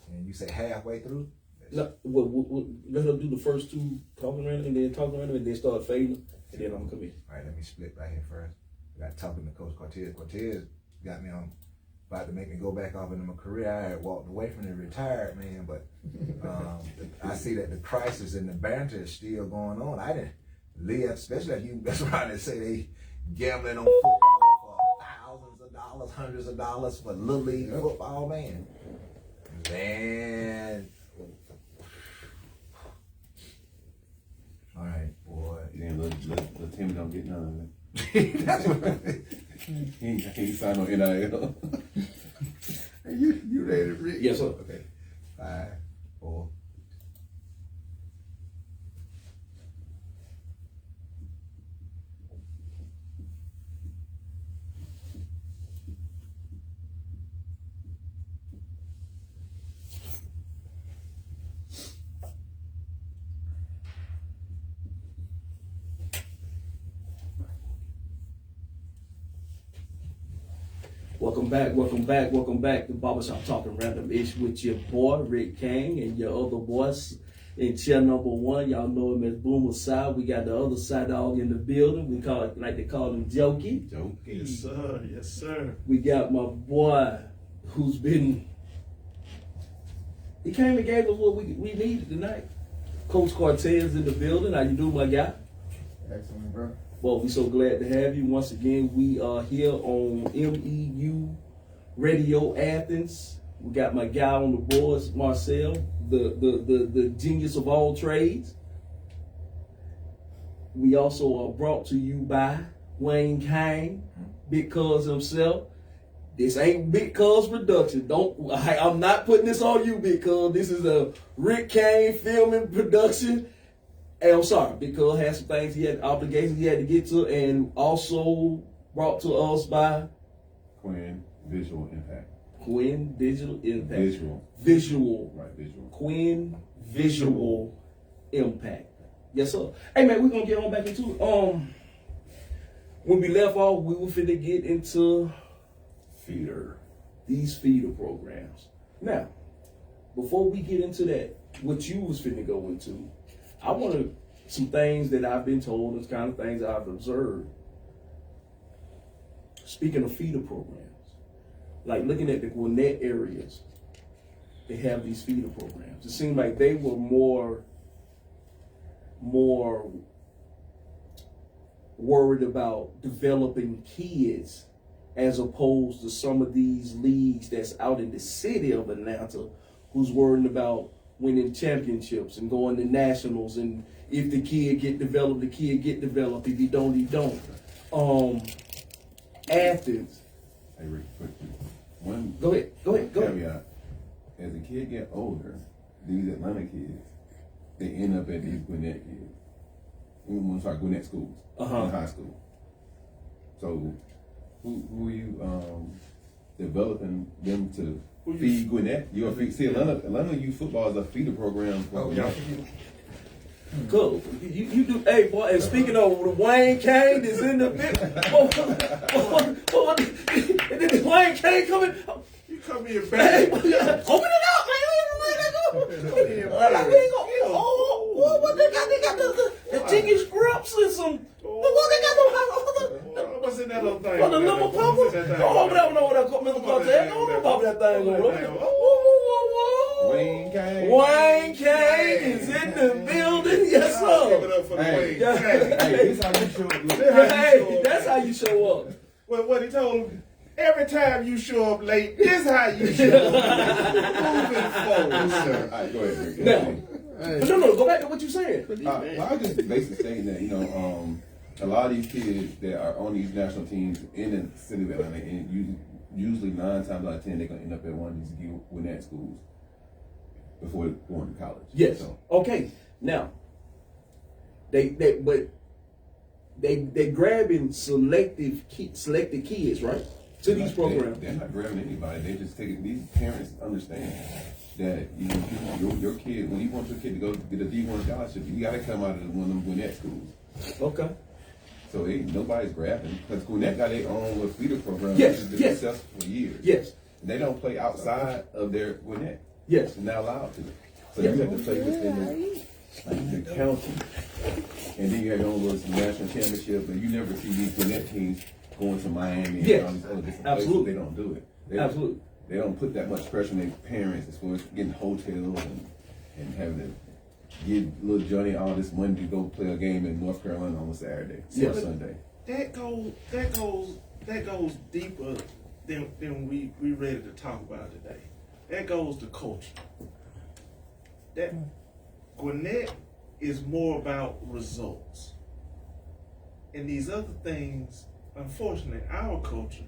And you say halfway through? No, let her do the first two talking around and then talking around and then start fading, and then I'm gonna come in. All right, let me split right here first. I got talking to Coach Cortez. Cortez got me on, about to make me go back off into my career. I had walked away from it, retired, man, but I see that the crisis and the banter is still going on. I didn't live, especially if you mess around and say they gambling on football for thousands of dollars, hundreds of dollars for Little League football, man. Man. All right, boy. Then little Timmy don't get none of it. That's what He signed on NIL. you ready to read? Yes, sir. Okay. 5, 4. Welcome back to Barbershop Talking Random Ish with your boy Rick Kang and your other boys in chair number 1. Y'all know him as Boomer Side. We got the other side dog in the building. We call it, like they call him, Jokey. Jokey. Yes, sir. Yes, sir. We got my boy who's been, he came and gave us what we needed tonight. Coach Cortez in the building. How you doing, my guy? Excellent, bro. Well, we're so glad to have you. Once again, we are here on MEU Radio Athens. We got my guy on the boards, Marcel, the genius of all trades. We also are brought to you by Wayne Kane, Big Cuz himself. This ain't Big Cuz production. I'm not putting this on you, Big Cuz. This is a Rick Kane filming production. Hey, I'm sorry, because had some things he had, obligations he had to get to, and also brought to us by Quinn Visual Impact. Quinn Digital Impact. Visual. Right, visual. Quinn Visual Impact. Yes, sir. Hey, man, we're going to get on back into it. When we left off, we were finna get into these feeder programs. Now, before we get into that, what you was finna go into, I want some things that I've been told and kind of things I've observed. Speaking of feeder programs, like looking at the Gwinnett areas, they have these feeder programs. It seemed like they were more worried about developing kids as opposed to some of these leagues that's out in the city of Atlanta who's worried about winning championships and going to nationals, and if the kid get developed, the kid get developed. If he don't, he don't. Athens. Hey, Rick, Go ahead. caveat. As the kid get older, these Atlanta kids, they end up at these Gwinnett kids. Gwinnett schools in high school. So who are you developing them to feed Gwinnett? You're gonna see Atlanta youth football is a feeder program for Cool. You do, hey boy, and speaking of Wayne Kane is in the bit. And then Wayne Kane coming. You come here back. Hey, open it up, man. What they got? They got the chicken scraps and some. What they got? What's in that little thing? The little pumper? Don't open that one over there, Mr. Cortez. Don't pop that thing over there. Wayne Kane is in the building. Yes, sir. Give it up for the Wayne Kane. Hey, this how you show up. Hey, that's how you show up. Well, what he told him, every time you show up late, this how you show up. Moving forward, sir. All right, go ahead, Rick. No, go back to what you said. Well, I was just basically saying that, a lot of these kids that are on these national teams in the city of Atlanta, and usually 9 times out of 10, they're going to end up at one of these Gwinnett schools before going to college. Yes. So, okay. Now, they grabbing selected kids, right? To these programs. They're not grabbing anybody. They just taking, these parents understand that your kid, when you want your kid to go get a D1 scholarship, you got to come out of one of them Gwinnett schools. Okay. So nobody's grabbing, because Gwinnett got their own little feeder program. Yes, which has been successful for years. Yes. And they don't play outside of their Gwinnett. Yes. They're not allowed to. So Yeah. you have to play within the county. And then you have your own little national championship, and you never see these Gwinnett teams going to Miami and all these other different Absolutely. places. They don't do it. Absolutely. They don't put that much pressure on their parents as far as getting hotels and having to give little Johnny all this money to go play a game in North Carolina on a Saturday or Sunday. That goes deeper than we ready to talk about today. That goes to culture. That Gwinnett is more about results. And these other things, unfortunately, our culture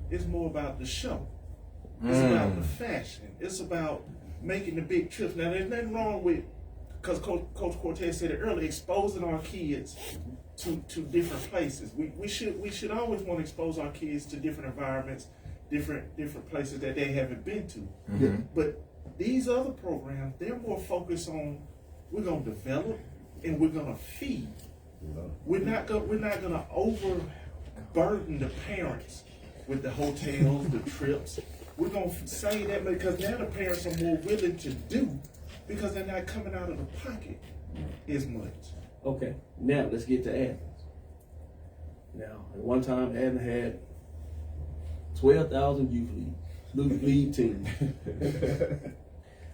is more about the show. It's about the fashion. It's about making the big trips. Now, there's nothing wrong with, because Coach Cortez said it earlier, exposing our kids to different places. We should always want to expose our kids to different environments, different places that they haven't been to. Mm-hmm. But these other programs, they're more focused on, we're gonna develop and we're gonna feed. We're not gonna overburden the parents with the hotels, the trips. We're gonna say that because now the parents are more willing to do because they're not coming out of the pocket as much. Okay, now let's get to Athens. Now, at one time, Athens had 12,000 youth league teams.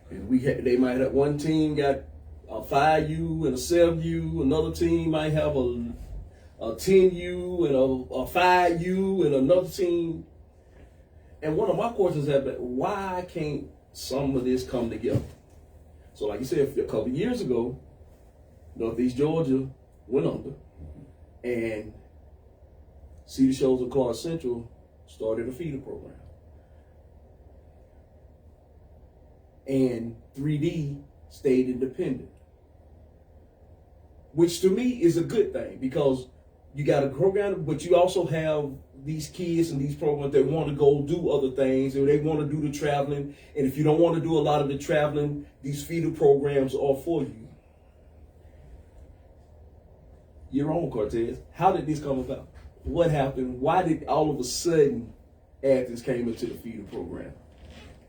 And they might have one team got a 5U and a 7U. Another team might have a 10U and a 5U and another team. And one of my questions have been, why can't some of this come together? So like you said, a couple of years ago, Northeast Georgia went under, and Cedar Shoals and Clark Central started a feeder program. And 3D stayed independent, which to me is a good thing because you got a program, but you also have these kids and these programs that want to go do other things, and they want to do the traveling. And if you don't want to do a lot of the traveling, these feeder programs are for you. You're on, Cortez. How did this come about? What happened? Why did all of a sudden Athens came into the feeder program?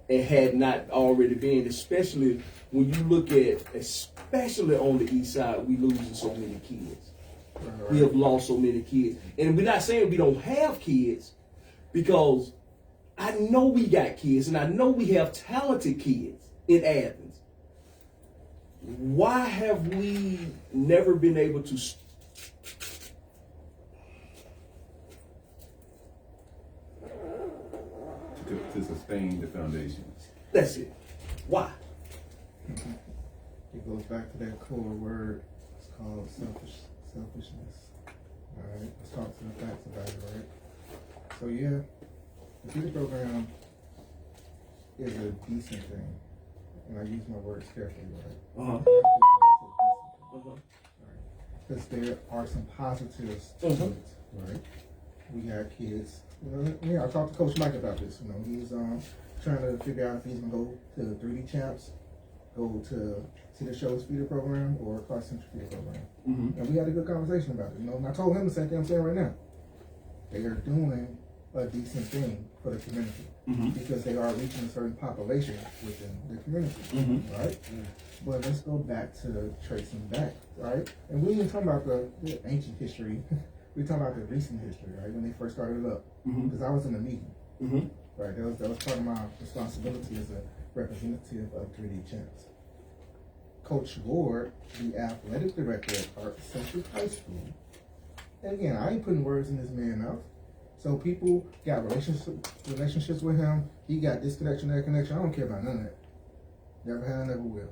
It had not already been, especially when you look at, especially on the east side, we losing so many kids. We have lost so many kids. And we're not saying we don't have kids, because I know we got kids and I know we have talented kids in Athens. Why have we never been able to sustain the foundations? That's it. Why? It goes back to that core word. It's called selfishness. All right, let's talk to the facts about it, right? So yeah, the feeder program is a decent thing, and I use my words carefully, right? Because there are some positives to it, right? We got kids. I talked to Coach Mike about this. He's trying to figure out if he's gonna go to 3D Champs, go to Cedar Shoals feeder program, or Clark Central feeder program. And we had a good conversation about it. And I told him the same thing I'm saying right now. They are doing a decent thing for the community because they are reaching a certain population within the community, right? But let's go back to tracing back, right? And we ain't talking about the ancient history. We talking about the recent history, right? When they first started up, because I was in the meeting, right? That was part of my responsibility as a representative of 3D Champs. Coach Ward, the athletic director at Clark Central High School, and again, I ain't putting words in this man's mouth. So people got relationships with him. He got this connection, that connection. I don't care about none of that. Never have, never will.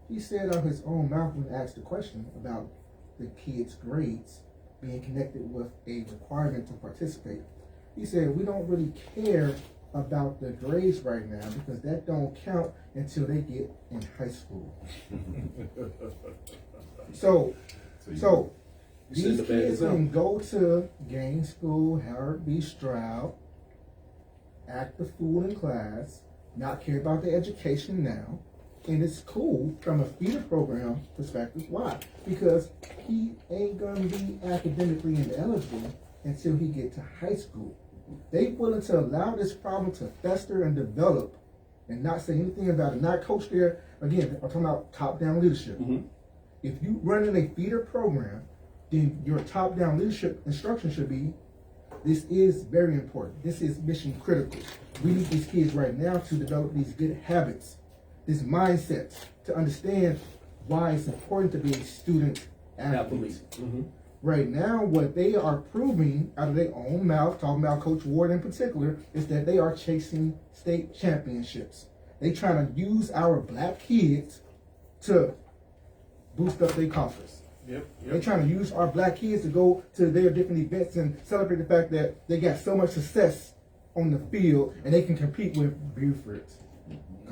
He said out of his own mouth when asked the question about the kids' grades being connected with a requirement to participate. He said, we don't really care about the grades right now because that don't count until they get in high school. So these kids can go to Gaines School, Howard B. Stroud, act the fool in class, not care about their education now, and it's cool from a feeder program perspective. Why? Because he ain't gonna be academically ineligible until he get to high school. They willing to allow this problem to fester and develop and not say anything about it, not coach there. Again, I'm talking about top-down leadership. Mm-hmm. If you running a feeder program, then your top-down leadership instruction should be, this is very important. This is mission critical. We need these kids right now to develop these good habits, this mindset, to understand why it's important to be a student athlete. Mm-hmm. Right now, what they are proving out of their own mouth, talking about Coach Ward in particular, is that they are chasing state championships. They trying to use our black kids to boost up their coffers. Yep. They're trying to use our black kids to go to their different events and celebrate the fact that they got so much success on the field and they can compete with Buford.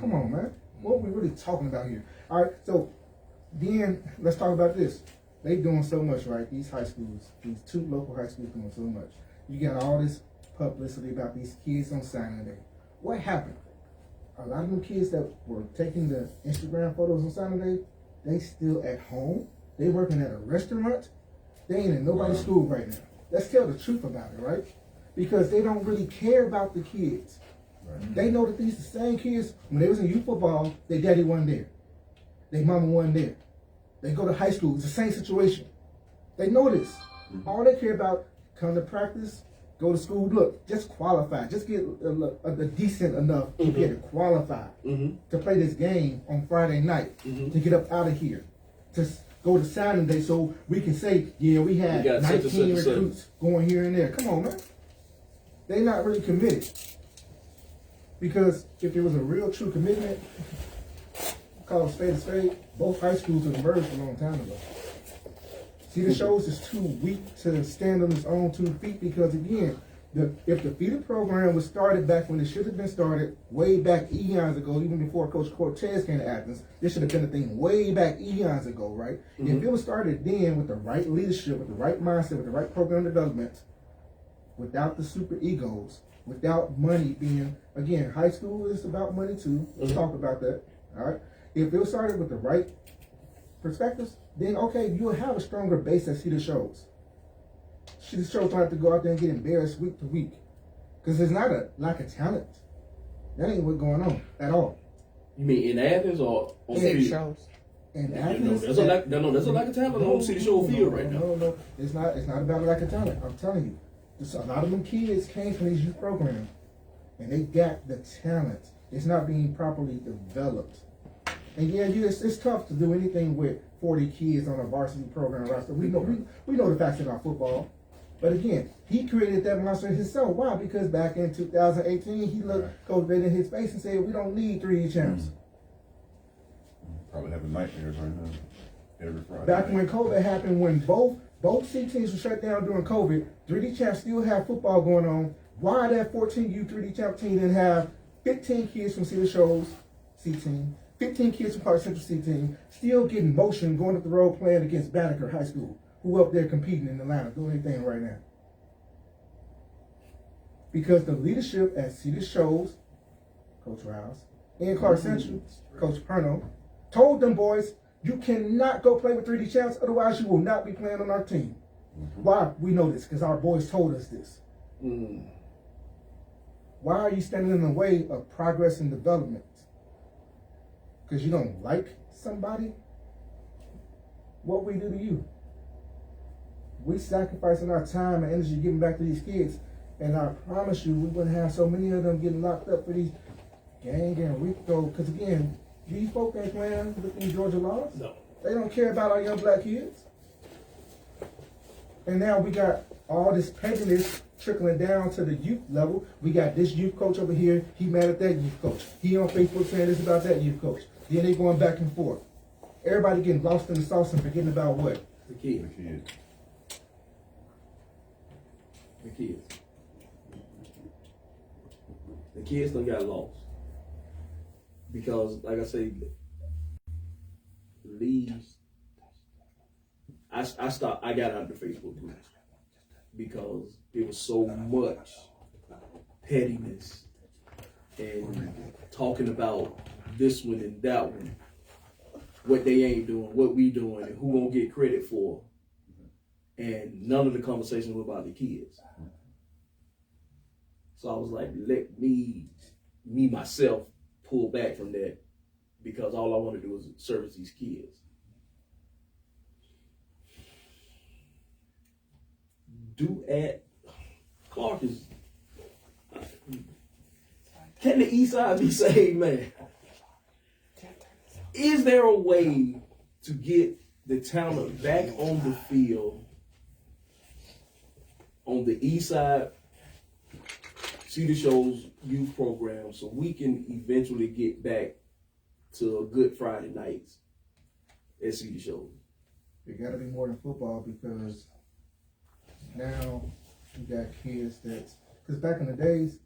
Come on, man. What are we really talking about here? All right, so then let's talk about this. They doing so much, right? These high schools, these 2 local high schools doing so much. You got all this publicity about these kids on signing day. What happened? A lot of them kids that were taking the Instagram photos on signing day, they still at home. They working at a restaurant. They ain't in nobody's school right now. Let's tell the truth about it, right? Because they don't really care about the kids. Right. They know that these the same kids, when they was in youth football, their daddy wasn't there. Their mama wasn't there. They go to high school, it's the same situation. They know this. All they care about, come to practice, go to school, look, just qualify. Just get a decent enough to get to qualify to play this game on Friday night, to get up out of here, to go to signing day so we can say, yeah, we had 19 recruits going here and there. Come on, man. They're not really committed. Because if there was a real true commitment, call a spade, both high schools would have merged a long time ago. See, the shows is too weak to stand on its own 2 feet because, again, if the feeder program was started back when it should have been started, way back eons ago, even before Coach Cortez came to Athens, this should have been a thing way back eons ago, right? If it was started then with the right leadership, with the right mindset, with the right program development, without the super egos, without money being, again, high school is about money too. Let's talk about that, all right? If it was started with the right perspectives, then okay, you'll have a stronger base that see the shows. See the shows don't have to go out there and get embarrassed week to week. Because there's not a lack of talent. That ain't what's going on at all. You mean in Athens or on City field? shows. In Athens, there's a lack of talent on City Show field right now. No, it's not about a lack of talent. I'm telling you. A lot of them kids came from these youth programs and they got the talent. It's not being properly developed. And yeah, it's tough to do anything with 40 kids on a varsity program roster. We know the facts about football. But again, he created that monster himself. Why? Because back in 2018, he looked Coach Bed in his face and said, we don't need 3D champs. Probably having nightmares right now. Every Friday. Back when COVID happened, when both C teams were shut down during COVID, 3D champs still have football going on. Why that 14U 3D champ team didn't have 15 kids from Cedar Shoals C team, 15 kids from Park Central C team, still getting motion, going up the road playing against Banneker High School, who up there competing in Atlanta, doing anything right now. Because the leadership at Cedar Shoals, Coach Rouse, and Clark Central, Coach Perno, told them boys, you cannot go play with 3D champs, otherwise you will not be playing on our team. Why? We know this, because our boys told us this. Why are you standing in the way of progress and development? Because you don't like somebody? What we do to you? We sacrificing our time and energy giving back to these kids, and I promise you we wouldn't have so many of them getting locked up for these gang and RICO, because again, these folk ain't playing with these Georgia laws. No. They don't care about our young black kids. And now we got all this prejudice trickling down to the youth level. We got this youth coach over here, he mad at that youth coach. He on Facebook saying this about that youth coach. Then they going back and forth. Everybody getting lost in the sauce and forgetting about what? The kids. The kids. The kids. The kids done got lost. Because, like I say, leaves. I got out of the Facebook group because there was so much pettiness and talking about this one and that one, what they ain't doing, what we doing, and who gonna get credit for. And none of the conversations were about the kids. So I was like, let me myself, pull back from that because all I want to do is service these kids. Clark is. Can the East Side be saved, man? Is there a way to get the talent back on the field on the East Side Cedar Show's youth program so we can eventually get back to a good Friday nights at Cedar Shows? It got to be more than football because now you got kids because back in the days,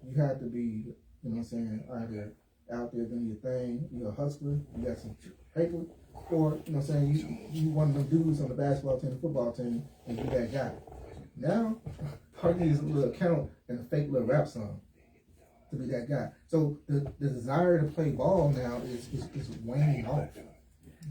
you had to be, you know what I'm saying, either out there doing your thing, you're a hustler, you got some paper, or, you know what I'm saying, you one of them dudes on the basketball team, the football team, and you that guy. Now, all you need is a little account and a fake little rap song to be that guy. So the desire to play ball now is waning off.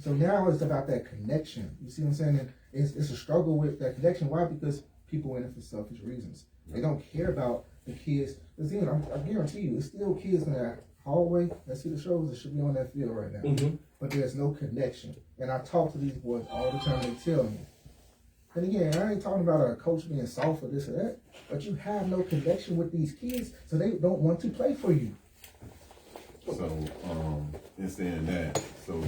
So now it's about that connection. You see what I'm saying? And it's a struggle with that connection. Why? Because people in it for selfish reasons. They don't care about the kids. Because even I guarantee you, there's still kids in that hallway that see the shows that should be on that field right now. Mm-hmm. But there's no connection. And I talk to these boys all the time. They tell me. And again, I ain't talking about a coach being soft or this or that. But you have no connection with these kids, so they don't want to play for you. So, in saying that, so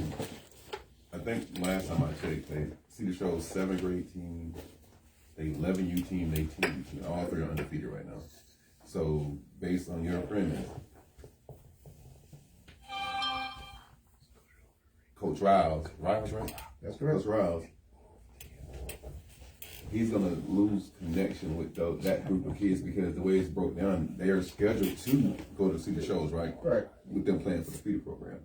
I think last time I checked, they see the show's 7th grade team, they 11U team, they 10U team. All three are undefeated right now. So, based on your premise, Coach Riles, right? That's correct. Coach Riles, he's gonna lose connection with that group of kids because the way it's broke down, they are scheduled to go to see the shows, right? Right. With them playing for the feeder program.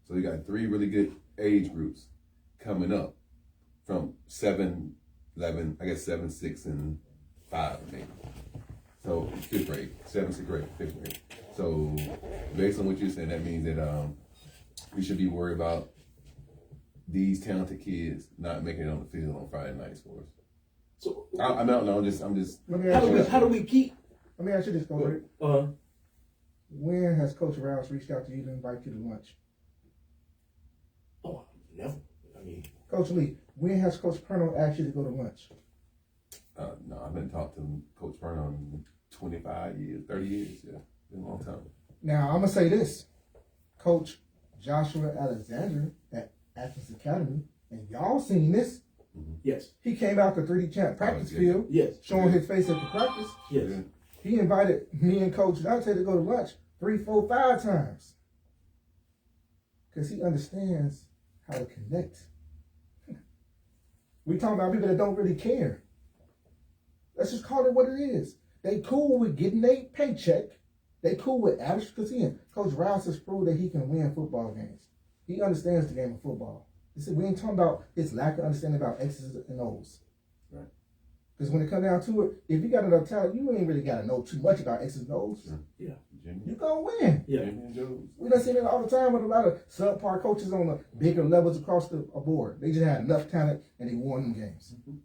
So you got 3 really good age groups coming up from 7, 11, I guess 7, 6, and 5 maybe. So 5th grade, 7th, 6th grade, 5th grade. So based on what you're saying, that means that we should be worried about these talented kids not making it on the field on Friday nights for us. So I'm just. how do we keep? Let me ask you this, Coach. When has Coach Riles reached out to you to invite you to lunch? Oh, never. I mean, Coach Lee, when has Coach Perno asked you to go to lunch? No, I've been talking to Coach Perno in 25 years, 30 years. Yeah, been a long time. Now I'm gonna say this, Coach Joshua Alexander at Athens Academy, and y'all seen this. yes, He came out to 3D champ practice field, yes, showing his face at the practice. yes. Yeah. He invited me and Coach Dante to go to lunch 3, 4, 5 times. Because he understands how to connect. We talking about people that don't really care. Let's just call it what it is. They cool with getting a paycheck. They cool with average, because Coach Riles has proved that he can win football games. He understands the game of football. We ain't talking about his lack of understanding about X's and O's. Right. Because when it comes down to it, if you got enough talent, you ain't really got to know too much about X's and O's. Sure. Yeah. You gonna win. Yeah. We done seen it all the time with a lot of subpar coaches on the bigger levels across the board. They just had enough talent and they won them games. Mm-hmm.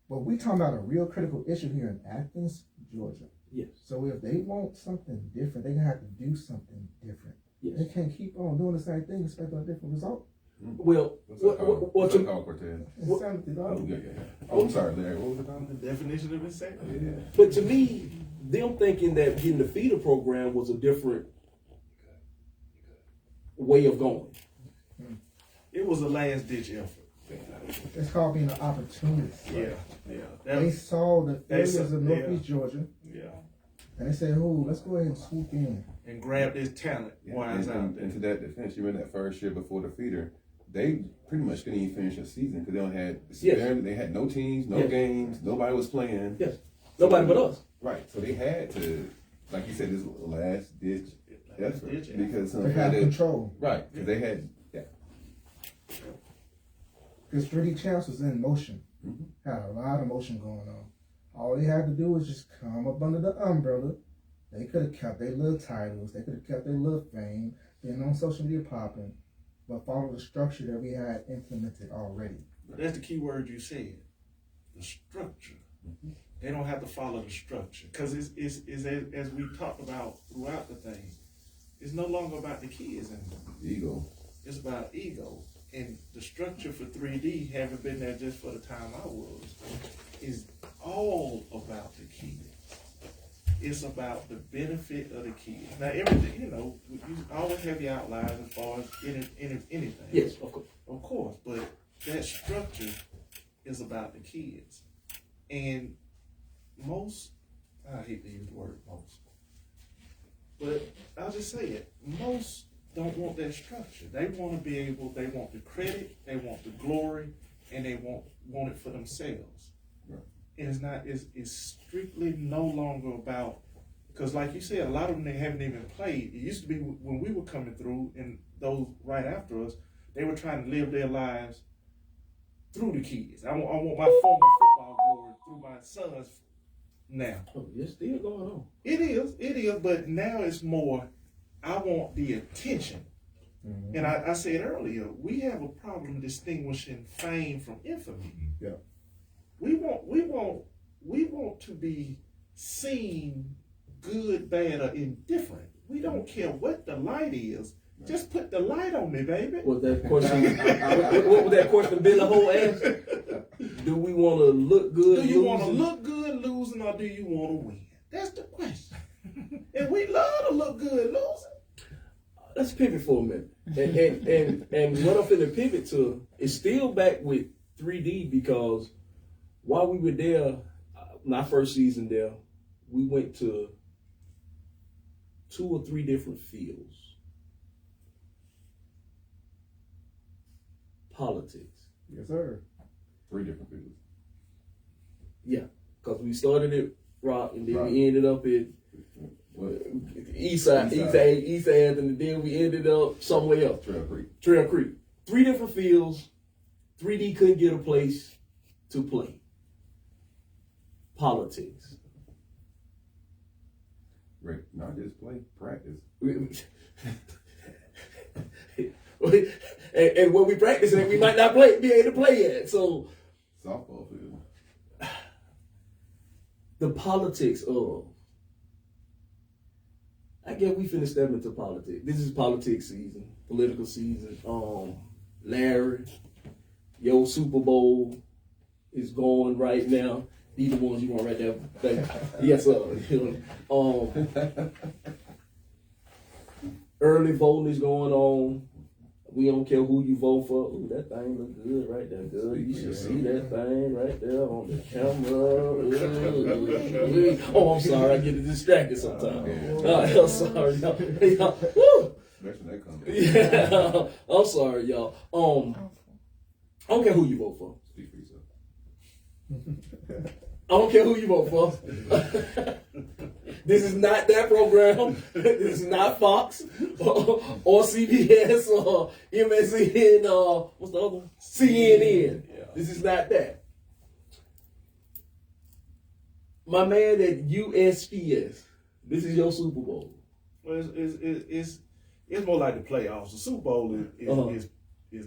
But we talking about a real critical issue here in Athens, Georgia. Yes. So if they want something different, they're gonna have to do something different. Yes. They can't keep on doing the same thing expecting a different result. Well, what's it called, Cortez? Insanity, dog. Yeah. Oh, I'm sorry, Larry. What was it called? The definition of insanity. Yeah. but to me, them thinking that getting the feeder program was a different way of going. It was a last ditch effort. It's called being an opportunist. Yeah. They saw the failures of yeah. Northeast Georgia, Yeah. and they said, "Oh, let's go ahead and swoop in." And grab this talent while it's out there. And to that defense, you remember that first year before the feeder, they pretty much couldn't even finish a season because they don't had they had no teams, no games, nobody was playing. Yes. Nobody but us. Right. So they had to, like you said, this last ditch effort because They had control. Right. Because they had Because 3D Champs was in motion. Mm-hmm. Had a lot of motion going on. All they had to do was just come up under the umbrella. They could have kept their little titles. They could have kept their little fame. Been on social media popping. But follow the structure that we had implemented already. That's the key word you said. The structure. Mm-hmm. They don't have to follow the structure. Because it's as we talked about throughout the thing, it's no longer about the kids anymore. Ego. It's about ego. And the structure for 3D, having been there just for the time I was, is all about the kids. It's about the benefit of the kids. Now, everything, you always have your outliers as far as anything. Yes, of course. Of course, but that structure is about the kids. And most, I hate to use the word most, but I'll just say it, most don't want that structure. They want to be able, they want the credit, they want the glory, and they want it for themselves. Right. And it's strictly no longer about, because like you said, a lot of them, they haven't even played. It used to be when we were coming through, and those right after us, they were trying to live their lives through the kids. I want my former football glory through my sons now. Oh, it's still going on. It is, but now it's more, I want the attention. Mm-hmm. And I said earlier, we have a problem distinguishing fame from infamy. Yeah. We want to be seen good, bad, or indifferent. We don't care what the light is. Just put the light on me, baby. Was that question? What was that question Billy Ho asked? Do we want to look good? Do you want to look good losing, or do you want to win? That's the question. And we love to look good losing. Let's pivot for a minute. And what I'm finna pivot to is still back with 3D, because while we were there, my first season there, we went to 2 or 3 different fields. Politics. Yes, sir. 3 different fields. Yeah, because we started at Rock, and then we ended up at East Side, and then we ended up somewhere else. Trail Creek. 3 different fields. 3D couldn't get a place to play. Politics. Right. Not just play, practice. and when we practice it, we might not be able to play at. So softball field. The politics of, I guess we finna step into politics. This is politics season, political season. Larry, your Super Bowl is going right now. These are the ones you want right there. Yes, sir. Early voting is going on. We don't care who you vote for. Ooh, that thing look good right there. Good. You should see that thing right there on the camera. Oh, I'm sorry. I get distracted sometimes. I'm sorry, y'all. Woo! Yeah, I'm sorry, y'all. I don't care who you vote for. Speak for yourself. I don't care who you vote for. This is not that program. This is not Fox or CBS or MSN or what's the other one? CNN. Yeah. This is not that. My man at USPS. This is your Super Bowl. Well, it's more like the playoffs. The Super Bowl is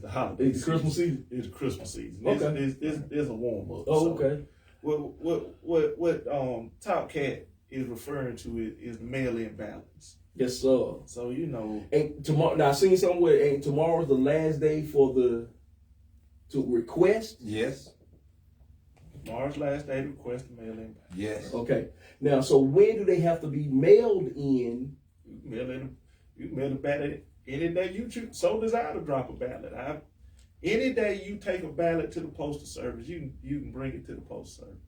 the holiday. It's the Christmas season. It's the Christmas season. Okay. There's a warm up. Oh, so okay. What Top Cat is referring to is the mail-in ballots. Yes, sir. So and tomorrow. Now I seen somewhere. And tomorrow's the last day for to request. Yes. Tomorrow's last day to request the mail-in ballot. Yes. Okay. Now, so when do they have to be mailed in? You mail the ballot any day you choose. So desire to drop a ballot. Any day you take a ballot to the postal service, you can bring it to the postal service.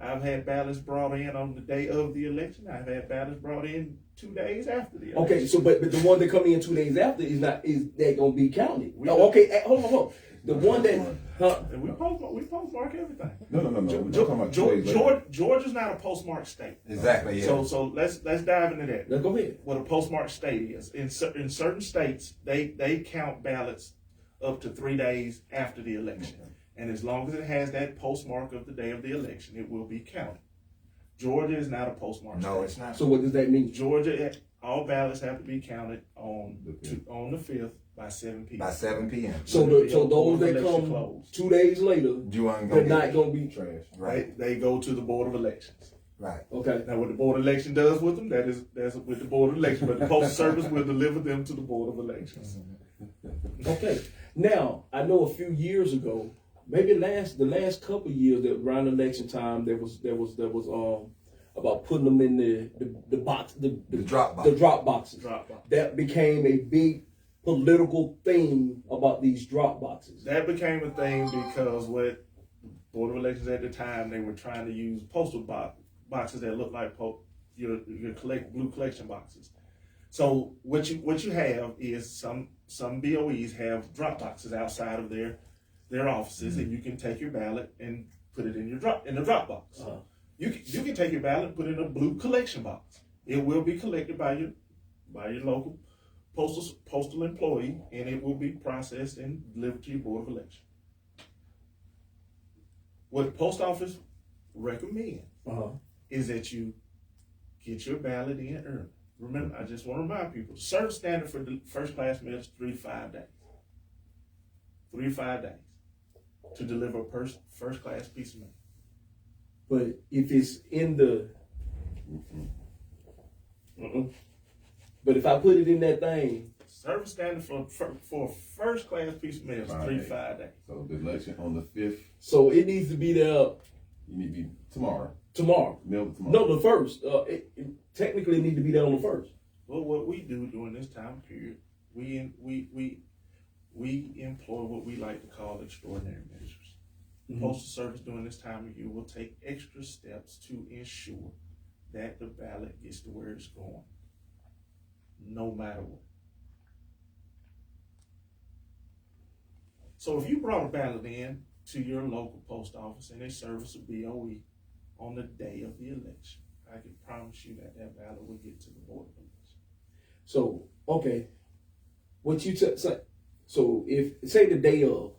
I've had ballots brought in on the day of the election. I've had ballots brought in 2 days after the election. Okay, so but the one that come in 2 days after is they gonna be counted? Hold on. The one that and we postmark everything. No. Georgia's not a postmark state. Exactly. Yeah. So let's dive into that. Let's go ahead. What a postmark state is in certain states they count ballots up to 3 days after the election. And as long as it has that postmark of the day of the election, it will be counted. Georgia is not a postmark state. No, it's not. So what does that mean? Georgia, all ballots have to be counted on the 5th by 7 p.m. By 7 p.m. So those that come 2 days later, they're not gonna be trash. Right. They go to the Board of Elections. Right. Okay. Now, what the board of election does with them, that's with the board of election. But the postal service will deliver them to the board of elections. Okay. Now, I know a few years ago, maybe the last couple of years, that around election time, there was about putting them in the box, the drop box. the drop boxes. Drop box. That became a big political theme about these drop boxes. That became a thing because what board of elections at the time, they were trying to use postal boxes that look like your blue collection boxes. So what you have is some BOEs have drop boxes outside of their offices, and you can take your ballot and put it in the drop box. Uh-huh. You can take your ballot and put it in a blue collection box. It will be collected by your local postal employee, and it will be processed and delivered to your board of election. What the post office recommends is that you get your ballot in early. Remember, I just want to remind people, the service standard for the first class mail is 3 to 5 days. 3 to 5 days to deliver a first class piece of mail. But if it's in the, but if I put it in that thing, service standard for a first class piece of mail is 3 to 5 days. So the election on the 5th. so it needs to be there You need to be tomorrow. Mail tomorrow. No, the first. It technically need to be there on the first. Well, what we do during this time period, we employ what we like to call extraordinary measures. The Postal Service during this time of year will take extra steps to ensure that the ballot gets to where it's going, no matter what. So if you brought a ballot in to your local post office and they service a BOE on the day of the election, I can promise you that ballot will get to the board of election. So okay, what you say? So if say the day of,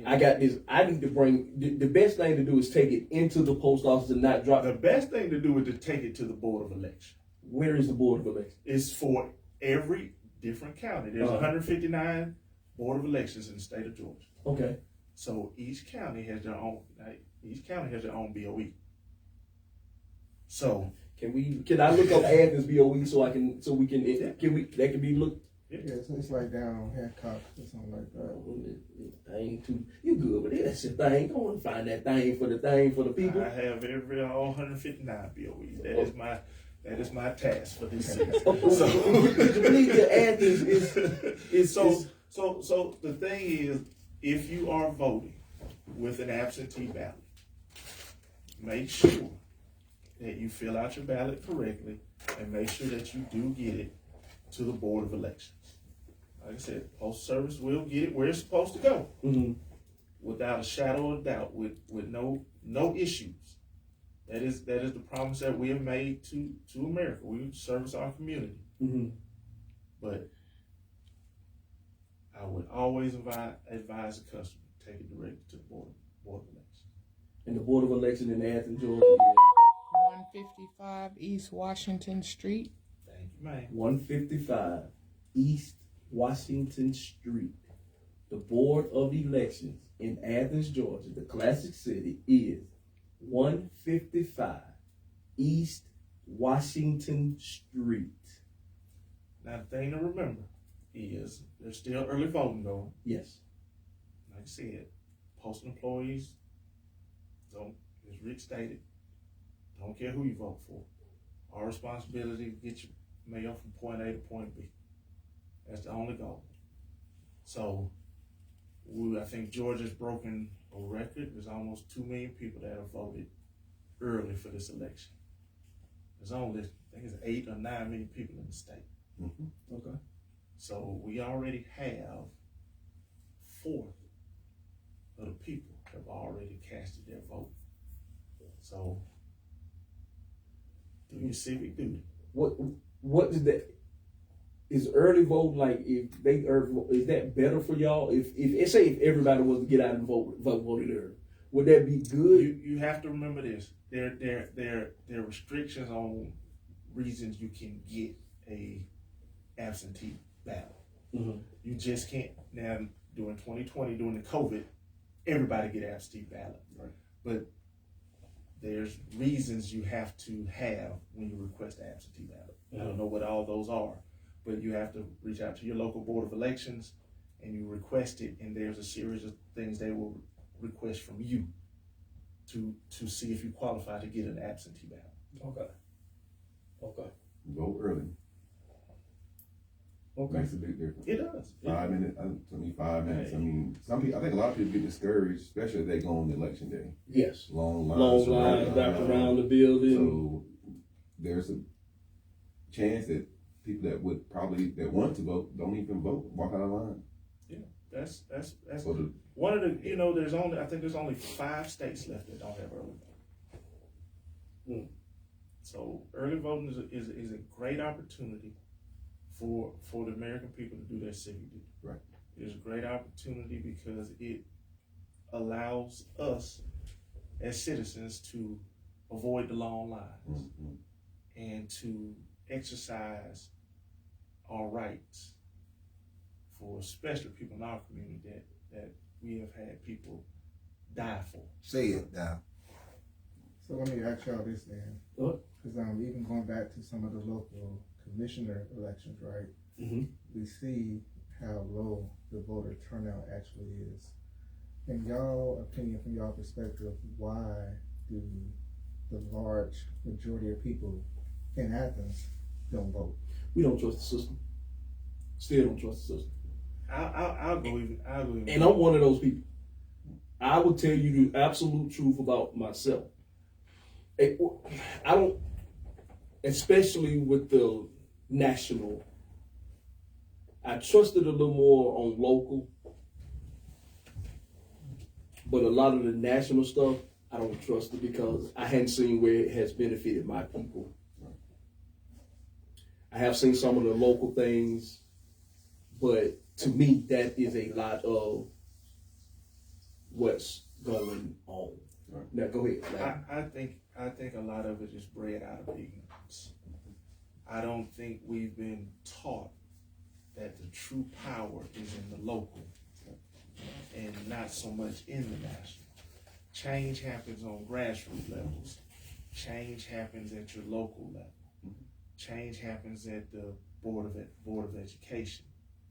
I got this. I need to bring the best thing to do is take it into the post office and not drop. The best thing to do is to take it to the board of election. Where is the board of election? It's for every different county. There's 159 board of elections in the state of Georgia. Okay. So each county has their own. BOE. So can I look up Athens BOE that can be looked. Yeah, it's like down on Hancock or something like that. I ain't too. You good, but that's the thing. Go and find that thing for the people. I have all 159 BOEs. That is my task for this season. So you believe that Athens is So the thing is, if you are voting with an absentee ballot, make sure that you fill out your ballot correctly and make sure that you do get it to the board of elections. Like I said, Postal Service will get it where it's supposed to go, without a shadow of doubt, with no issues. That is the promise that we have made to America. We service our community, but I would always advise the customer to take it directly to the board of elections. And the board of election in Athens, Georgia is 155 East Washington Street. Thank you, ma'am. 155 East Washington Street. The Board of Elections in Athens, Georgia, the classic city, is 155 East Washington Street. Now, the thing to remember is there's still early voting going. Yes. Like I said, postal employees don't, as Rick stated, don't care who you vote for. Our responsibility to get your mail from point A to point B. That's the only goal. So, I think Georgia's broken a record. There's almost 2 million people that have voted early for this election. There's only, I think it's 8 or 9 million people in the state. Okay. So we already have 1/4 of the people have already casted their vote. So do your civic duty. What is that? Is early vote like if they is that better for y'all? If say if everybody was to get out and voted early, would that be good? You have to remember this. There are restrictions on reasons you can get a absentee ballot. You just can't now during 2020 during the COVID, everybody get absentee ballot. Right. But there's reasons you have to have when you request an absentee ballot. I don't know what all those are, but you have to reach out to your local board of elections and you request it, and there's a series of things they will request from you to see if you qualify to get an absentee ballot. Okay. Vote early. Okay. Makes a big difference. It does. 5 minutes, 5 minutes. I mean, I think a lot of people get discouraged, especially if they go on election day. Yes. Long Long lines wrapped around the building. So there's a chance that people that want to vote don't even vote, walk out of line. Yeah, that's So one of the, I think there's only 5 states left that don't have early voting. So early voting is a great opportunity for the American people to do their civic duty. Right. It is a great opportunity because it allows us as citizens to avoid the long lines and to exercise our rights for especially people in our community that we have had people die for. Say it now. So let me ask y'all this then, What? because even going back to some of the local commissioner elections, right? Mm-hmm. We see how low the voter turnout actually is. In y'all opinion, from y'all perspective, why do the large majority of people in Athens don't vote? We don't trust the system. Still don't trust the system. I'll go even. And I'm one of those people. I will tell you the absolute truth about myself. I don't, especially with the national, I trusted a little more on local, but a lot of the national stuff, I don't trust it because I hadn't seen where it has benefited my people. I have seen some of the local things, but to me, that is a lot of what's going on. Right. Now, go ahead. I think a lot of it is bred out of ignorance. I don't think we've been taught that the true power is in the local and not so much in the national. Change happens on grassroots levels. Change happens at your local level. Change happens at the board of education,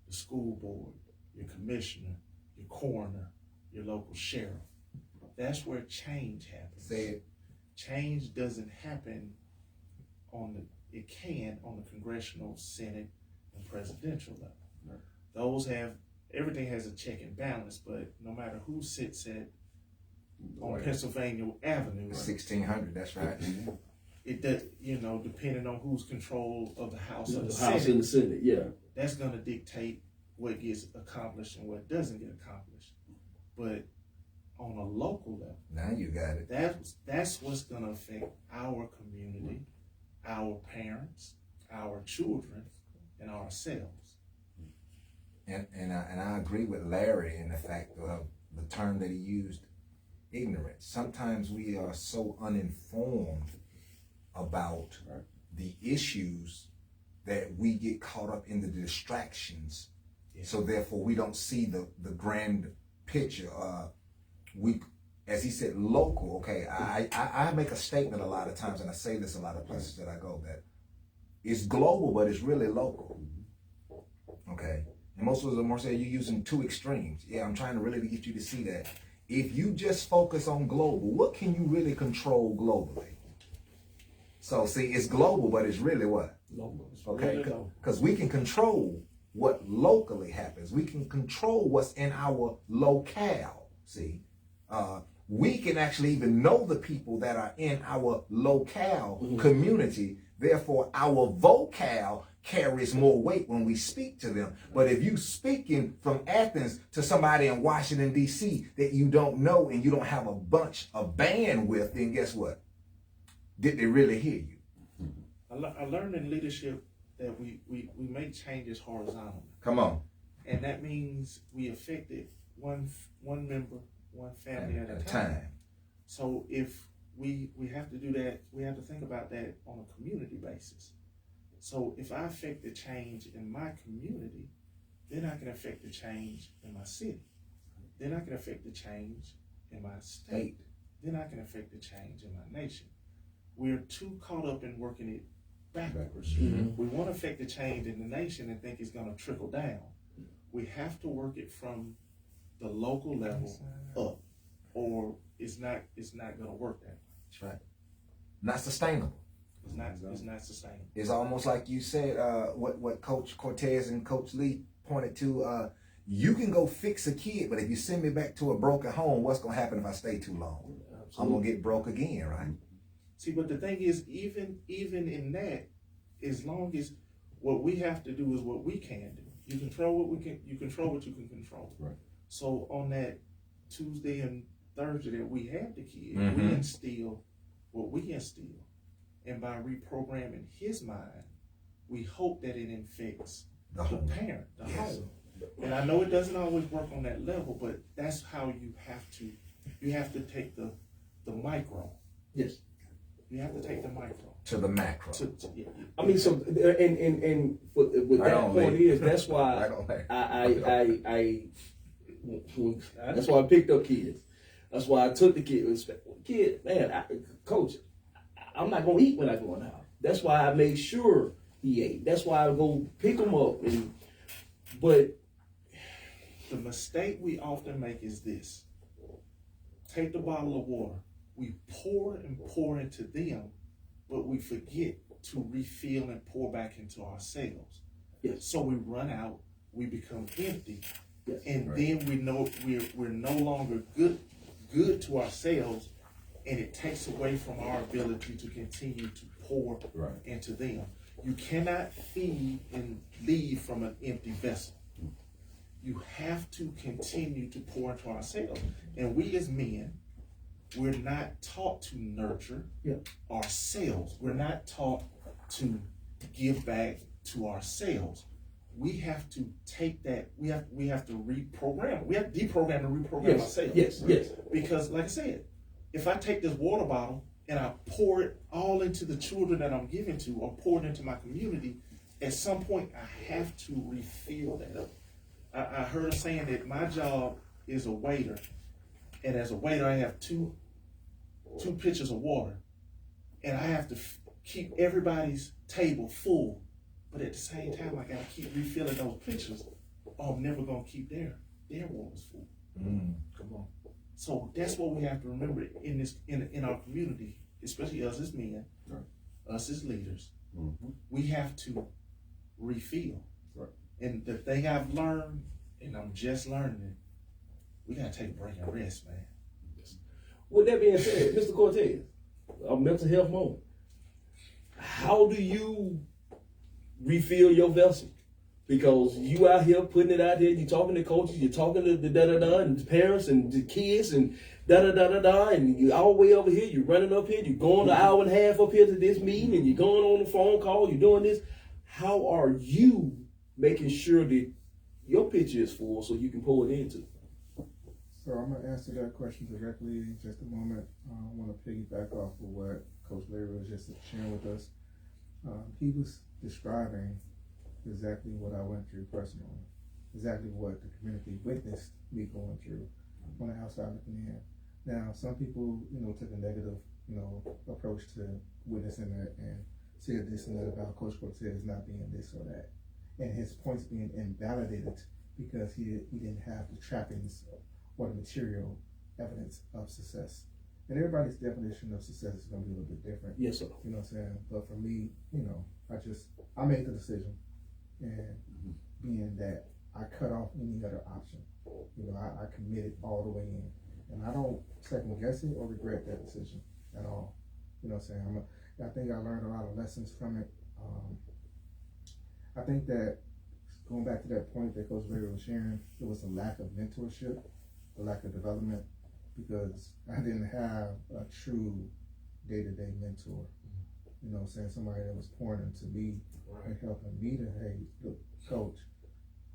the school board, your commissioner, your coroner, your local sheriff. That's where change happens. Say it. Change doesn't happen it can on the congressional, senate, and presidential level. Right. Those everything has a check and balance, but no matter who sits on Pennsylvania Avenue. 1600, that's right. It does, depending on who's control of the House or the House Senate. and the Senate, yeah. That's gonna dictate what gets accomplished and what doesn't get accomplished. But on a local level, now you got it. That's what's gonna affect our community, our parents, our children, and ourselves. And I agree with Larry in the fact of the term that he used, ignorance. Sometimes we are so uninformed about the issues that we get caught up in the distractions. Yeah. So therefore we don't see the grand picture. As he said, local, okay, I make a statement a lot of times, and I say this a lot of places that I go, that it's global, but it's really local. Okay? And most of us are more saying you're using two extremes. Yeah, I'm trying to really get you to see that. If you just focus on global, what can you really control globally? So see, it's global, but it's really what? Local. Okay? Because we can control what locally happens. We can control what's in our locale, see? We can actually even know the people that are in our locale community. Therefore, our vocale carries more weight when we speak to them. But if you speaking from Athens to somebody in Washington, D.C. that you don't know and you don't have a bunch of bandwidth, then guess what? Did they really hear you? I learned in leadership that we make changes horizontally. Come on. And that means we affected one member, one family at a time. So if we have to do that, we have to think about that on a community basis. So if I affect the change in my community, then I can affect the change in my city. Then I can affect the change in my state. then I can affect the change in my nation. We're too caught up in working it backwards. Mhm. We want to affect the change in the nation and think it's going to trickle down. We have to work it from the local level up, or it's not going to work that way. That's right. Not sustainable. It's not sustainable. It's almost like you said, what Coach Cortez and Coach Lee pointed to. You can go fix a kid, but if you send me back to a broken home, what's going to happen if I stay too long? Absolutely. I'm going to get broke again, right? See, but the thing is, even in that, as long as what we have to do is what we can do. You control what you control what you can control. Right. So on that Tuesday and Thursday that we had the kid, Mhm. we instill what we instill. And by reprogramming his mind, we hope that it infects The the home. parent, the Yes. home. And I know it doesn't always work on that level, but that's how you have to take the micro. Yes. You have to take the micro. To the macro. Yeah. I mean, so and with Right that on, point Lee. is that's why Right on there. that's why I picked up kids. That's why I took the kids. Kid, man, coach, I'm not gonna eat when I go in the house. That's why I made sure he ate. That's why I go pick him up. But The mistake we often make is this. Take the bottle of water. We pour and pour into them, but we forget to refill and pour back into ourselves. Yes. So we run out, we become empty, Yes. and Right. then we know we're no longer good to ourselves, and it takes away from our ability to continue to pour Right. into them. You cannot feed and leave from an empty vessel. You have to continue to pour into ourselves. And we as men, we're not taught to nurture Yeah. ourselves. We're not taught to give back to ourselves. We have to take that, we have to reprogram. We have to deprogram and reprogram ourselves. yes. Because like I said, if I take this water bottle and I pour it all into the children that I'm giving to, or pour it into my community, at some point I have to refill that up. I heard a saying that my job is a waiter, and as a waiter I have two pitchers of water, and I have to keep everybody's table full, but at the same time I gotta keep refilling those pitchers, or I'm never gonna keep their waters full. Come on. So that's what we have to remember in our community, especially us as men, Right. us as leaders. Mm-hmm. We We have to refill. Right. And the thing I've learned, and I'm just learning it, we gotta take a break and rest, man. With that being said, Mr. Cortez, a mental health moment. How do you refill your vessel? Because you out here putting it out there, you're talking to coaches, you're talking to the da-da-da and the parents and the kids and da-da-da-da-da, and you're all the way over here, you're running up here, you're going an hour and a half up here to this meeting, and you're going on the phone call, you're doing this. How are you making sure that your picture is full so you can pull it into? So I'm gonna answer that question directly in just a moment. I want to piggyback off of what Coach Larry was just sharing with us. He was describing exactly what I went through personally, exactly what the community witnessed me going through on the outside looking in. Now, some people, took a negative, approach to witnessing it and said this and that about Coach Cortez not being this or that, and his points being invalidated because he didn't have the trappings or the material evidence of success. And everybody's definition of success is going to be a little bit different. Yes, sir. You know what I'm saying? But for me, I made the decision, and being that I cut off any other option, I committed all the way in, and I don't second guess it or regret that decision at all. You know what I'm saying? I think I learned a lot of lessons from it. I think that going back to that point that Coach Larry was sharing, it was a lack of mentorship, a lack of development, because I didn't have a true day-to-day mentor. You know what I'm saying? Somebody that was pouring into me and helping me to, hey, look, coach,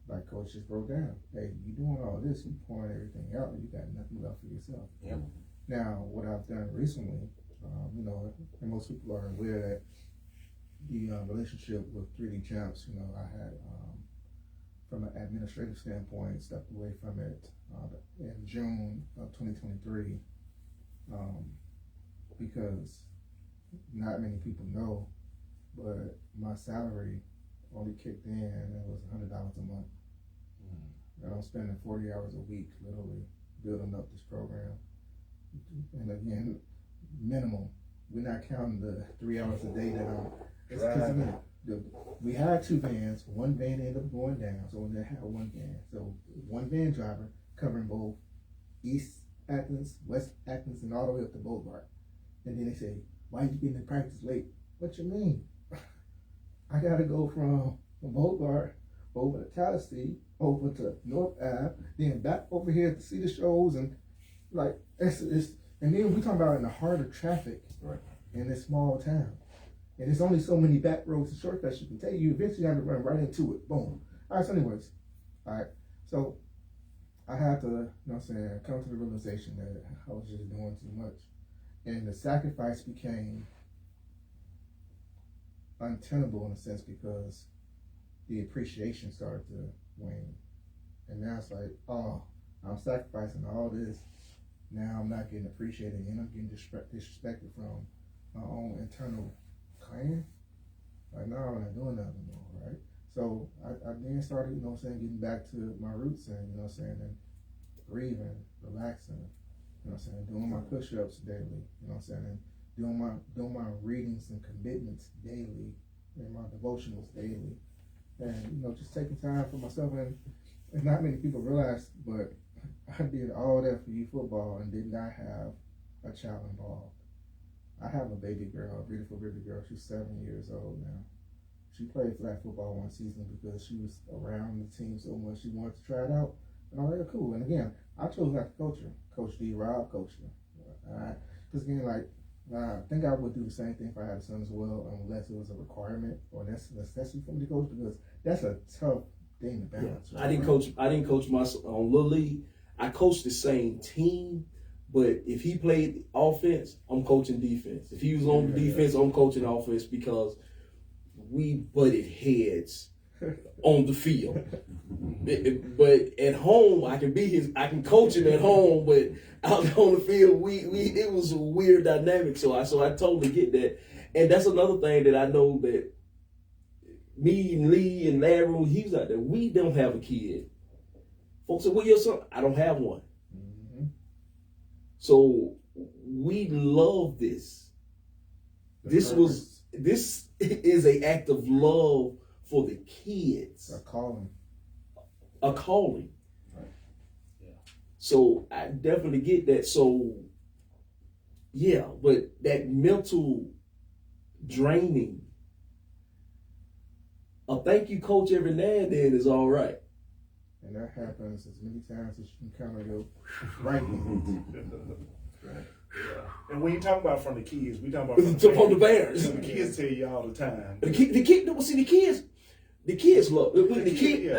like coach just broke down. Hey, you doing all this, you pouring everything out, you got nothing left for yourself. Yep. Now, what I've done recently, and most people are aware that the relationship with 3D Champs, I had, from an administrative standpoint, stepped away from it in June of 2023. because not many people know, but my salary only kicked in, and it was $100 a month. And I'm spending 40 hours a week, literally building up this program. And again, minimal. We're not counting the 3 hours a day that I'm. We had 2 vans. One van ended up going down, so we only had one van. So one van driver covering both East Athens, West Athens, and all the way up to Bogart. And then they say, "Why you getting to practice late?" What you mean? I gotta go from Bogart over to Tallahassee, over to North Ave, then back over here to see the shows, and like it's and then we talking about in the heart of traffic, Right. in this small town. And there's only so many back roads and shortcuts you can take. You eventually have to run right into it. Boom. All right, so anyways. All right. So I had to, you know what I'm saying, come to the realization that I was just doing too much. And the sacrifice became untenable in a sense because the appreciation started to wane. And now it's like, oh, I'm sacrificing all this. Now I'm not getting appreciated and I'm getting disrespected from my own internal clan. Like, no, I'm not doing that anymore, right? So I then started, you know what I'm saying, getting back to my roots and, you know what I'm saying, and breathing, relaxing, you know what I'm saying, doing my push-ups daily, you know what I'm saying, and doing my readings and commitments daily, and my devotionals daily. And, you know, just taking time for myself. And not many people realize, but I did all that for youth football and did not have a child involved. I have a baby girl, a beautiful baby girl. She's 7 years old now. She played flag football one season because she was around the team so much she wanted to try it out. And I was like, cool. And again, I chose not to coach her. Coach D. Rob coached her. Because again, like, I think I would do the same thing if I had a son as well, unless it was a requirement or that's a necessity for me to coach, because that's a tough thing to balance. Yeah. I didn't coach my son on Little League. I coached the same team, but if he played offense, I'm coaching defense. If he was on defense, I'm coaching offense because we butted heads on the field. But at home, I can coach him at home, but out on the field, it was a weird dynamic. So I totally get that. And that's another thing that I know that me and Lee and Larry, he was out there, we don't have a kid. Folks say, well, your son, I don't have one. Mm-hmm. So we love this. This is an act of love for the kids. A calling. Right. Yeah. So I definitely get that. So yeah, but that mental draining, a thank you coach every now and then is all right. And that happens as many times as you can count on your right hand. Right. Yeah. And when you talk about from the kids, we talk about from the Bears. The kids tell you all the time. The kids love the kid.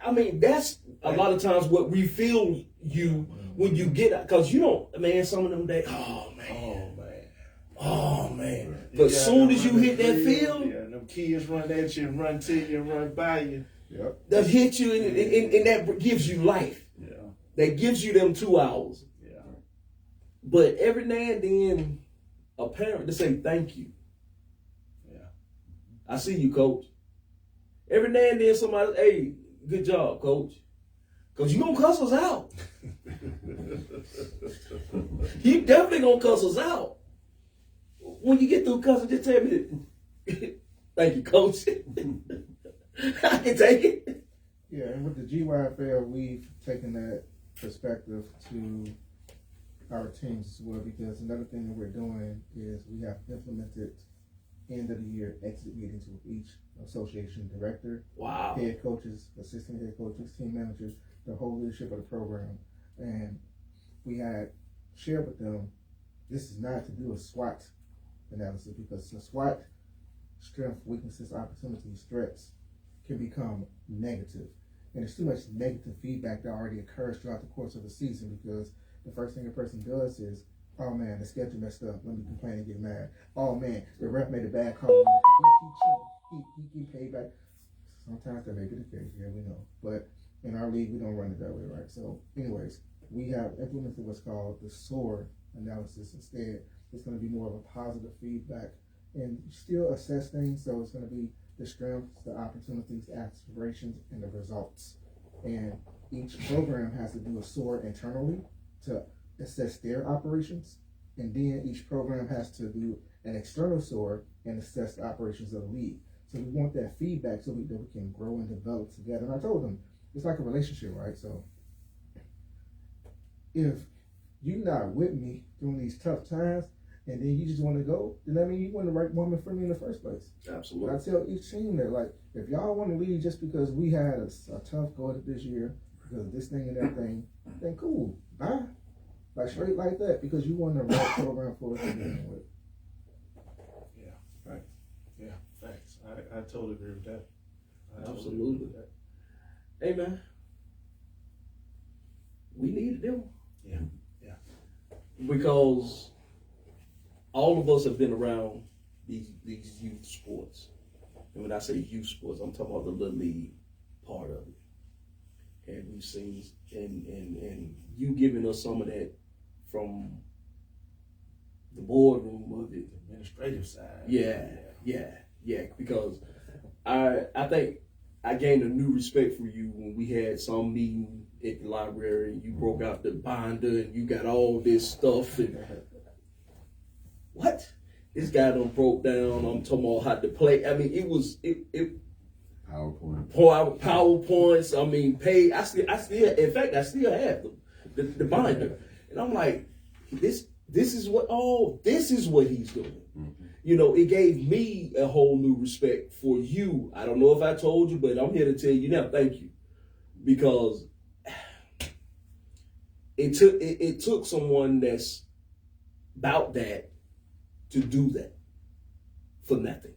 I mean that's a lot of times what refuels you when you get out, because you don't, man. Some of them days, oh man. But as soon as you hit that field, them kids run at you and run to you and run by you. Yep. That hit you and that gives you life. Yeah. That gives you them 2 hours. Yeah. But every now and then, a parent to say thank you. Yeah. I see you, coach. Every now and then somebody, hey, good job, coach. Because you going to cuss us out. You definitely going to cuss us out. When you get through cussing, just tell me, thank you, coach. I can take it. Yeah, and with the GYFL, we've taken that perspective to our teams as well, because another thing that we're doing is we have implemented end of the year exit meetings with each association director, wow, head coaches, assistant head coaches, team managers, the whole leadership of the program. And we had shared with them, this is not to do a SWOT analysis, because the SWOT, strengths, weaknesses, opportunities, threats, can become negative. And there's too much negative feedback that already occurs throughout the course of the season, because the first thing a person does is, oh man, the schedule messed up, let me complain and get mad. Oh man, the ref made a bad call. He paid back. Sometimes that may be the case, yeah, we know. But in our league, we don't run it that way, right? So anyways, we have implemented what's called the SOAR analysis instead. It's going to be more of a positive feedback and still assess things. So it's going to be the strengths, the opportunities, aspirations, and the results. And each program has to do a SOAR internally to assess their operations. And then each program has to do an external SOAR and assess the operations of the league. So we want that feedback so that we can grow and develop together. And I told them, it's like a relationship, right? So if you're not with me during these tough times and then you just want to go, then that means you weren't the right woman for me in the first place. Absolutely. But I tell each team that, like, if y'all want to leave just because we had a tough go at it this year, because of this thing and that thing, then cool, bye. Like, straight like that, because you want the right program for us to begin with. Yeah, right. Yeah, thanks. I totally agree with that. Absolutely. Hey, man. We needed them. Yeah. Because all of us have been around these youth sports. And when I say youth sports, I'm talking about the little league part of it. And we've seen, and you giving us some of that from the boardroom of it. The administrative side. Yeah. Because I think I gained a new respect for you when we had some meeting at the library and you broke out the binder and you got all this stuff and what? This guy done broke down. I'm talking about how to play. I mean, it PowerPoints. I mean, I still in fact I still have the binder. And I'm like, this is what he's doing. Mm-hmm. You know, it gave me a whole new respect for you. I don't know if I told you, but I'm here to tell you now, thank you. Because it took someone that's about that to do that for nothing.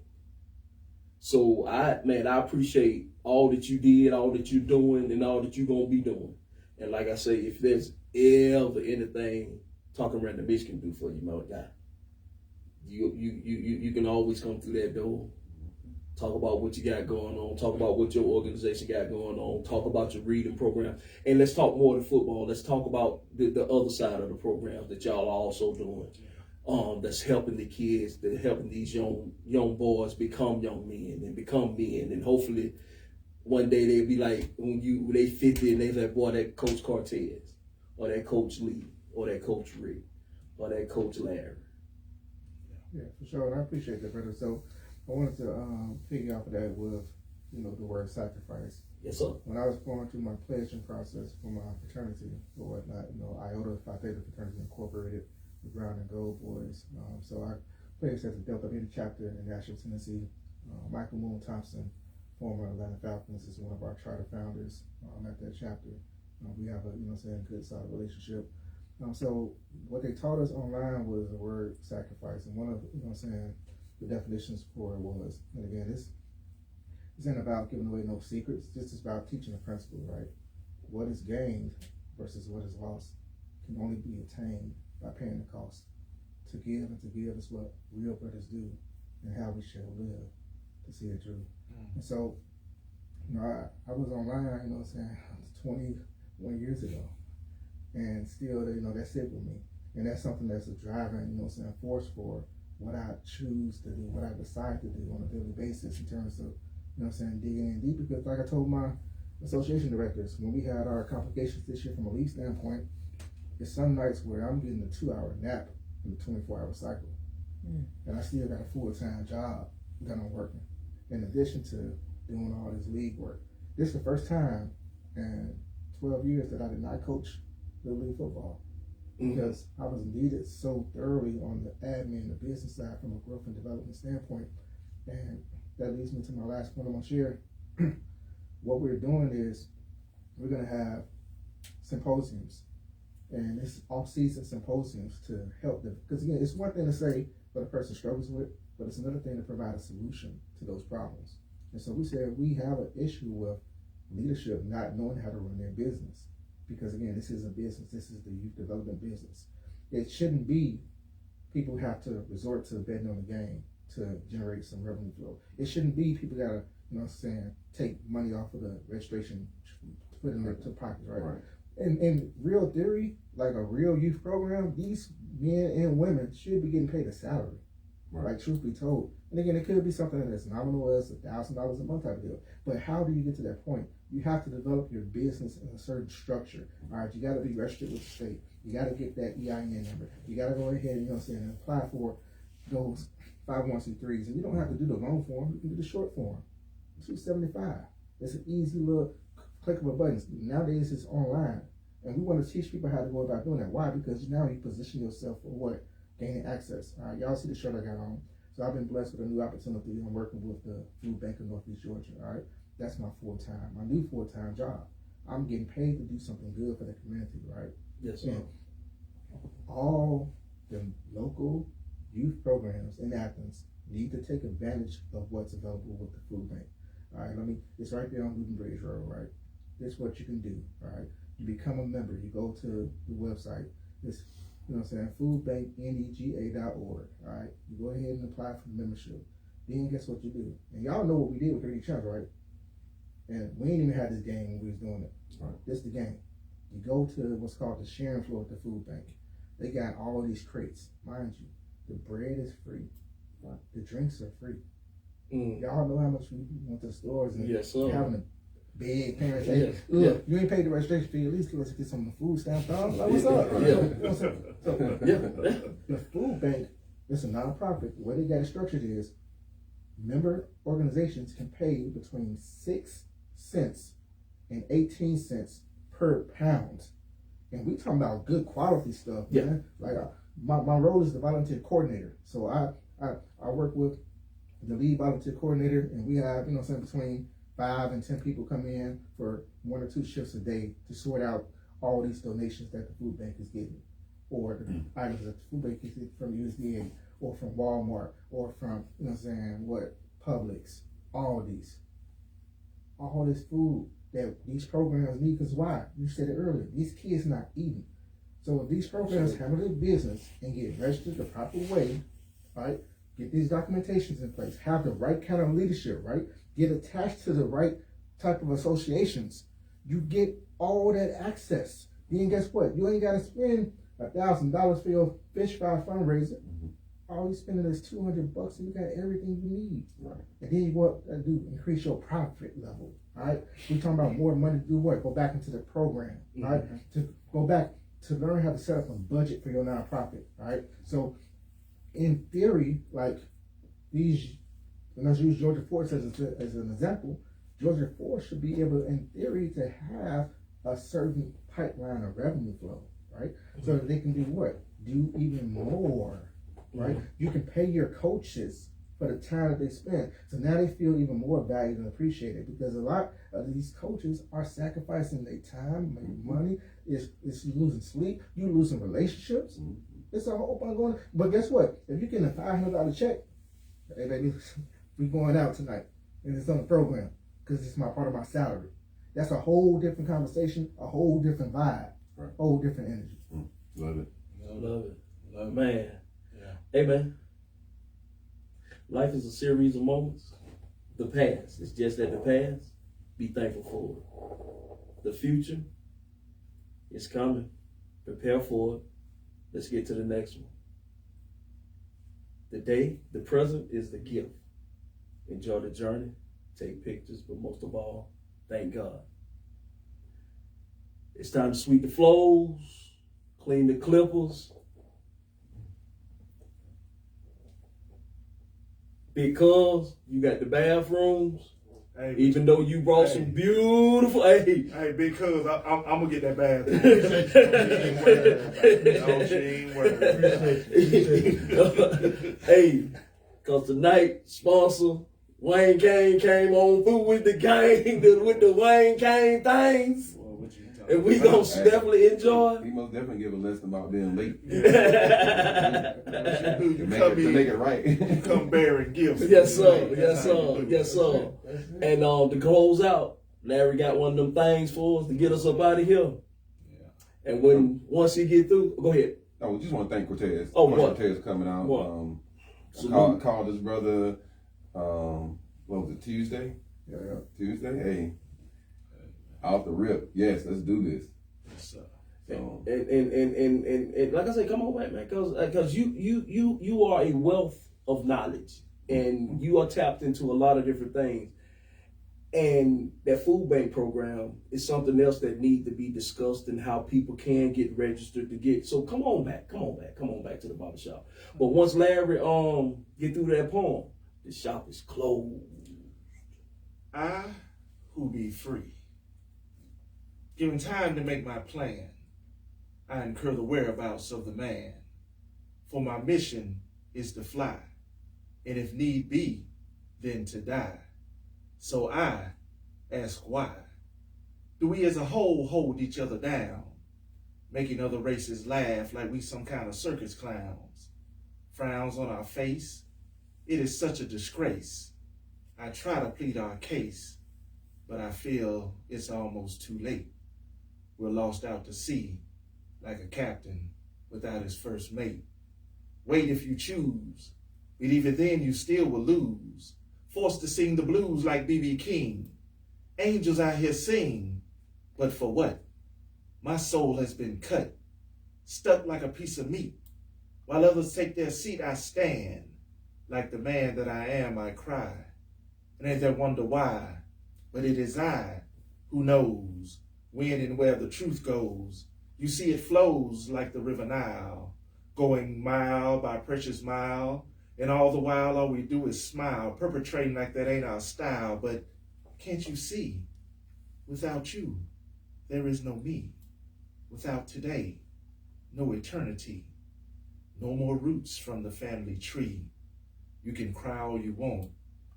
So I appreciate all that you did, all that you're doing, and all that you're gonna be doing. And like I say, if there's ever anything Talking Random Bitch can do for you, my guy, you can always come through that door. Talk about what you got going on. Talk about what your organization got going on. Talk about your reading program. And let's talk more than football. Let's talk about the other side of the program that y'all are also doing. That's helping the kids, that helping these young boys become young men and become men. And hopefully one day they'll be like, when they 50 and they like, boy, that Coach Cortez, or that Coach Lee, or that Coach Rick, or that Coach Larry. Yeah, for sure. And I appreciate that, brother. So I wanted to figure out that with, the word sacrifice. Yes, sir. When I was going through my pledging process for my fraternity or whatnot, Iota Phi Theta Fraternity Incorporated, the Brown and Gold Boys. So I pledged as a Delta Beta chapter in Nashville, Tennessee. Michael Moon Thompson, former Atlanta Falcons, is one of our charter founders at that chapter. We have a, good solid relationship. So what they taught us online was the word sacrifice. And one of, the definitions for it was, and again, this isn't about giving away no secrets. This is about teaching a principle, right? What is gained versus what is lost can only be attained by paying the cost. To give is what real brothers do, and how we shall live to see it through. And so, I was online, 21 years ago, and still, that's it with me. And that's something that's a driving, force for what I choose to do, what I decide to do on a daily basis in terms of, digging in deep. Because like I told my association directors, when we had our complications this year from a league standpoint, there's some nights where I'm getting a 2-hour nap in the 24-hour cycle. And I still got a full-time job that I'm working, in addition to doing all this league work. This is the first time in 12 years that I did not coach Little League football, because I was needed so thoroughly on the admin, the business side from a growth and development standpoint. And that leads me to my last point I'm going to share. What we're doing is we're going to have symposiums, and it's off-season symposiums to help them. Because again, it's one thing to say what a person struggles with, but it's another thing to provide a solution to those problems. And so we said we have an issue with leadership not knowing how to run their business. Because again, this is a business. This is the youth development business. It shouldn't be people have to resort to betting on the game to generate some revenue flow. It shouldn't be people gotta, take money off of the registration, put in their pockets, right? in real theory, like a real youth program, these men and women should be getting paid a salary. Right. Like, truth be told. And again, it could be something that's nominal as $1,000 a month type of deal. But how do you get to that point? You have to develop your business in a certain structure. All right, you got to be registered with the state. You got to get that EIN number. You got to go ahead and, you know what I'm saying, and apply for those 501c3s. And you don't have to do the long form. You can do the short form. $275. It's an easy little click of a button. Nowadays, it's online. And we want to teach people how to go about doing that. Why? Because now you position yourself for what? Gaining access. All right, y'all see the shirt I got on. So I've been blessed with a new opportunity. I'm working with the Food Bank of Northeast Georgia. All right, that's my full-time, my new full-time job. I'm getting paid to do something good for the community, right? Yes, sir. And all the local youth programs in Athens need to take advantage of what's available with the food bank. All right, it's right there on Newton Bridge Road, right? This is what you can do, all right? You become a member, you go to the website, it's, you know what I'm saying, foodbanknega.org, all right? You go ahead and apply for the membership. Then guess what you do? And y'all know what we did with 3D Challenge, right? And we ain't even had this game when we was doing it. Right. This is the game. You go to what's called the sharing floor at the food bank. They got all of these crates. Mind you, the bread is free. Right? The drinks are free. Y'all know how much we went to the stores and Yes, sir. having a big parent say, Yes. look, you ain't paid the registration fee, at least let's get some of the food stamps on. Like, what's up? Yeah. You know what I'm saying? So, Yeah. the food bank is a nonprofit. The way they got it structured is member organizations can pay between 6 cents and 18 cents per pound. And we talking about good quality stuff, man. Like my role is the volunteer coordinator. So I work with the lead volunteer coordinator, and we have, you know, something between 5 and 10 people come in for 1 or 2 shifts a day to sort out all these donations that the food bank is getting, or the items that the food bank is getting from USDA or from Walmart or from, you know what I'm saying, Publix, Aldi's. All this food that these programs need, because why? You said it earlier, these kids not eating. So if these programs handle their business and get registered the proper way, right? Get these documentations in place, have the right kind of leadership, right? Get attached to the right type of associations. You get all that access. Then guess what? You ain't got to spend $1,000 for your fish fry fundraiser. All you spending is $200 and you got everything you need. Right. And then you want to do increase your profit level. All right. We're talking about more money to do what? Go back into the program. All right. To go back to learn how to set up a budget for your nonprofit. All right. So in theory, like these, and let's use Georgia Force as an example, Georgia Force should be able, in theory, to have a certain pipeline of revenue flow, right? So that they can do what? Do even more, right? You can pay your coaches for the time that they spend. So now they feel even more valued and appreciated, because a lot of these coaches are sacrificing their time, their money. It's you losing sleep, you losing relationships. It's a whole bunch going on. But guess what? If you get a $500 check, hey baby, we going out tonight, and it's on the program because it's my part of my salary. That's a whole different conversation, a whole different vibe, Right. Whole different energy. Love it. Love it. Man. Yeah. Hey, man. Life is a series of moments. The past, it's just that the past, be thankful for it. The future is coming. Prepare for it. Let's get to the next one. The present is the gift. Enjoy the journey. Take pictures, but most of all, thank God. It's time to sweep the flows, clean the clippers. Because you got the bathrooms, Hey, even though you brought some beautiful, hey, because I'm gonna get that bathroom. She ain't worried. Hey, because tonight, sponsor Wayne Kane came on through with the gang, with the Wayne Kane things. Well, what you talking And we gonna definitely enjoy. He most definitely give a lesson about being late. You To make come it, to in, make it right. you come bearing gifts. Yes, sir. Yes, sir. Yes, sir. And to close out, Larry got one of them things for us to get us up out of here. Yeah. And once he get through, go ahead. I just want to thank Cortez. Oh, Coach what? Cortez coming out. What? I called his brother, what was it, Tuesday? Yeah. Tuesday? Hey, off the rip. Yes, let's do this. And like I said, come on back, man, because you are a wealth of knowledge, and you are tapped into a lot of different things. And that food bank program is something else that needs to be discussed, and how people can get registered to get. So come on back to the barbershop. But once Larry get through that poem, the shop is closed. I who be free, given time to make my plan, I incur the whereabouts of the man. For my mission is to fly, and if need be, then to die. So I ask why do we as a whole hold each other down, making other races laugh like we some kind of circus clowns? Frowns on our face, it is such a disgrace. I try to plead our case, but I feel it's almost too late. We're lost out to sea like a captain without his first mate. Wait if you choose, believe it then you still will lose. Forced to sing the blues like B.B. King. Angels out here sing, but for what? My soul has been cut, stuck like a piece of meat. While others take their seat, I stand. Like the man that I am, I cry. And they wonder why, but it is I who knows when and where the truth goes. You see it flows like the river Nile, going mile by precious mile. And all the while, all we do is smile, perpetrating like that ain't our style. But can't you see? Without you, there is no me. Without today, no eternity. No more roots from the family tree. You can cry all you want,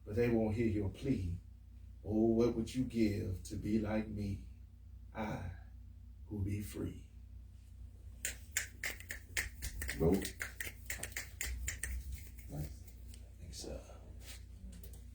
but they won't hear your plea. Oh, what would you give to be like me? I who be free. Vote.